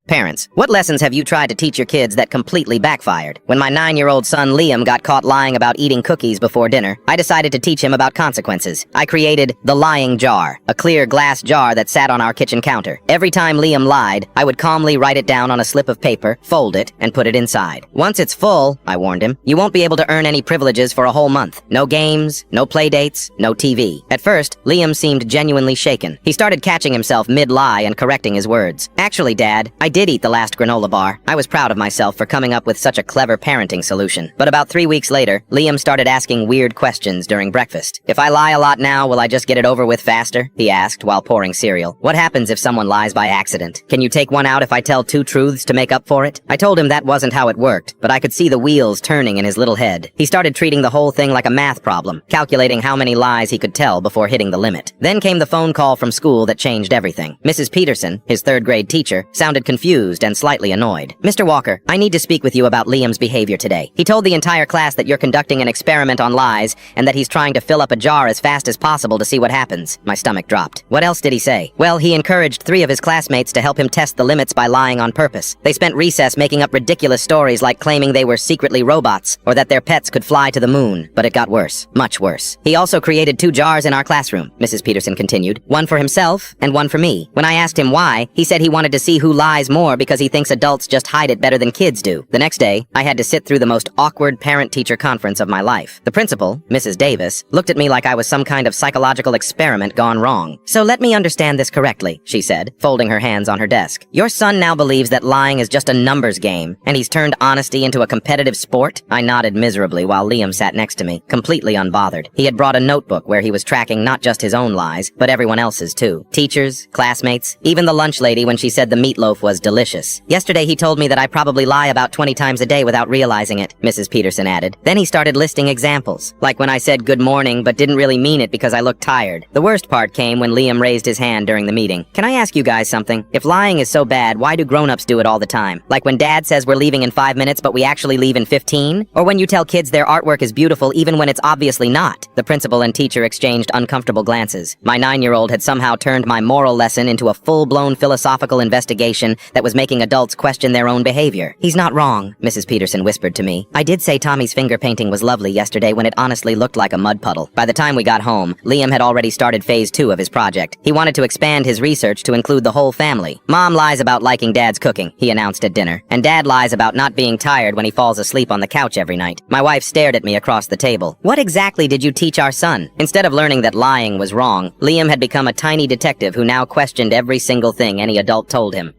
Parents, what lessons have you tried to teach your kids that completely backfired? When my 9-year-old son Liam got caught lying about eating cookies before dinner, I decided to teach him about consequences. I created the lying jar, a clear glass jar that sat on our kitchen counter. Every time Liam lied, I would calmly write it down on a slip of paper, fold it, and put it inside. Once it's full, I warned him, you won't be able to earn any privileges for a whole month. No games, no play dates, no TV. At first, Liam seemed genuinely shaken. He started catching himself mid-lie and correcting his words. Actually, Dad, I did eat the last granola bar. I was proud of myself for coming up with such a clever parenting solution. But about 3 weeks later, Liam started asking weird questions during breakfast. If I lie a lot now, will I just get it over with faster? He asked while pouring cereal. What happens if someone lies by accident? Can you take one out if I tell 2 truths to make up for it? I told him that wasn't how it worked, but I could see the wheels turning in his little head. He started treating the whole thing like a math problem, calculating how many lies he could tell before hitting the limit. Then came the phone call from school that changed everything. Mrs. Peterson, his 3rd grade teacher, sounded confused and slightly annoyed. Mr. Walker, I need to speak with you about Liam's behavior today. He told the entire class that you're conducting an experiment on lies and that he's trying to fill up a jar as fast as possible to see what happens. My stomach dropped. What else did he say? Well, he encouraged 3 of his classmates to help him test the limits by lying on purpose. They spent recess making up ridiculous stories like claiming they were secretly robots or that their pets could fly to the moon. But it got worse. Much worse. He also created 2 jars in our classroom, Mrs. Peterson continued. One for himself and one for me. When I asked him why, he said he wanted to see who lies more because he thinks adults just hide it better than kids do. The next day, I had to sit through the most awkward parent-teacher conference of my life. The principal, Mrs. Davis, looked at me like I was some kind of psychological experiment gone wrong. So let me understand this correctly, she said, folding her hands on her desk. Your son now believes that lying is just a numbers game, and he's turned honesty into a competitive sport? I nodded miserably while Liam sat next to me, completely unbothered. He had brought a notebook where he was tracking not just his own lies, but everyone else's too. Teachers, classmates, even the lunch lady when she said the meatloaf was delicious. Yesterday he told me that I probably lie about 20 times a day without realizing it, Mrs. Peterson added. Then he started listing examples, like when I said good morning but didn't really mean it because I looked tired. The worst part came when Liam raised his hand during the meeting. Can I ask you guys something? If lying is so bad, why do grown-ups do it all the time? Like when Dad says we're leaving in 5 minutes but we actually leave in 15? Or when you tell kids their artwork is beautiful even when it's obviously not? The principal and teacher exchanged uncomfortable glances. My 9-year-old had somehow turned my moral lesson into a full-blown philosophical investigation that was making adults question their own behavior. He's not wrong, Mrs. Peterson whispered to me. I did say Tommy's finger painting was lovely yesterday when it honestly looked like a mud puddle. By the time we got home, Liam had already started phase 2 of his project. He wanted to expand his research to include the whole family. Mom lies about liking Dad's cooking, he announced at dinner, and Dad lies about not being tired when he falls asleep on the couch every night. My wife stared at me across the table. What exactly did you teach our son? Instead of learning that lying was wrong, Liam had become a tiny detective who now questioned every single thing any adult told him.